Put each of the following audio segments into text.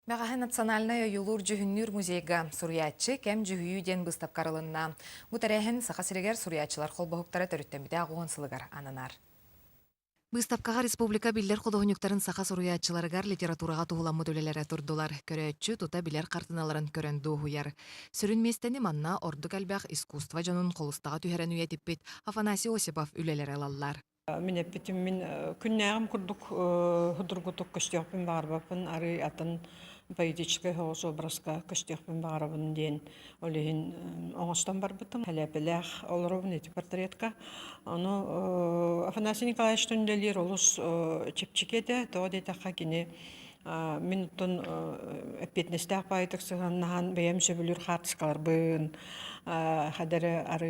Бәғаһы национальная юлур жүхіннүр музейга суриятчы кәм жүхүйі ден бұстап қарылынна. Бұ тәрәхін сақа сірегер суриятчылар қолбағықтары төріттен ағуын сылығар ананар. Быстапкаға республика биллер қодығынюктарын сақа суриятчыларыгар литератураға туғыламы дөлелері тұрдылар. Көрәтчі тута билер қартыналарын көрінді ұғыяр. Сүрін местені манна орды кәлбәқ искусства жонун қолыстаға түйерен үйетіппет Афанасий Осипов үлелері алалар. Мен әппетім, мен күннәғім күрдік худыргутық көштеқпен бағарбапын, ары атын поэтический хоғыз образға көштеқпен бағарабын ден олейін оңыстан бар бұтым. Әләпіләқ олырабын еті портретка. Оны Афанасий Николаевич түнделер олыс чепчекеді, тоғы дейтаққа кені мен ұттын әппетнестәқ байытық сығаннаған бәйім сөбілер қатысқалар бұн. Хадары ары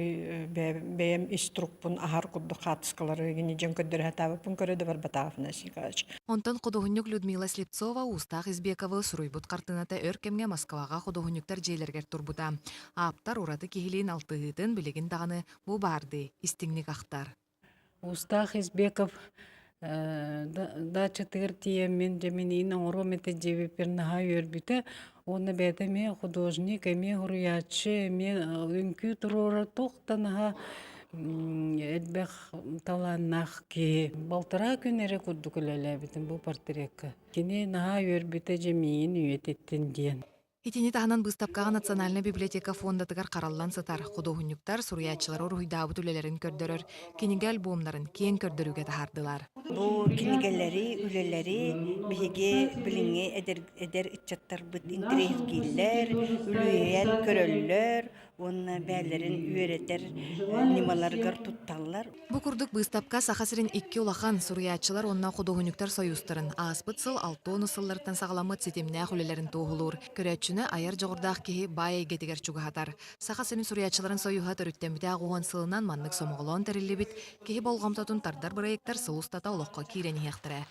бәйім иструкпын ахар құдды қатысқалары гені жөн көддері хатабыпын көреді бар батағы Афанасий Николаевич. Онтан қодығынюк Людмила Слепцова Устақ Избековы Суруйбут қартыната өркемге Москваға қодығынюктар жейлергер турбута. Аптар ураты кехилейін алтығытын білеген дағаны бұ барды, истіңнік ақтар. Устах Избеков дача тыртия мен жаминин оромете жебепернаха өрбүтө оны бетеме художник эме хуруячы эме үңкү турора токтанаха эдбех таланнах ки балтара күнере курдук элебитин бу портретка кини наха өрбүтө жамин үйететтен диен. Итини таханан быстапкаға Национальная библиотека фондатыгар қараллан сытар. Құдығынюктар суриятчылар орғыйдабы түлелерін көрдөрөр. Кенеге альбомларын кен көрдөрүгө тахардылар. Бұл кенегелері, үлелері, бігі біліңе әдер үтчаттар бұд интерес-гейлер, үлейен көрөллер, оны бәлерін үйретер немаларғар тұтталар. Бу курдук быстапка сахасырын 2 улахан суриятчылар онна құдығынюктар союстарын. Аспыт сыл 6 сыллардан сағаламыт сетемне хүлелерін тоғылур. Көрәтчіні айар жоғырдақ кеhi бай гетигер чугахатар. Сахасырын суриятчыларын союха төрүттен ағуған сылынан маннык сомоғылон тәрілі бит, кеhi болғамтатын тардар бұрайықтар сыл ұстата олыққа кейрені яқтыры.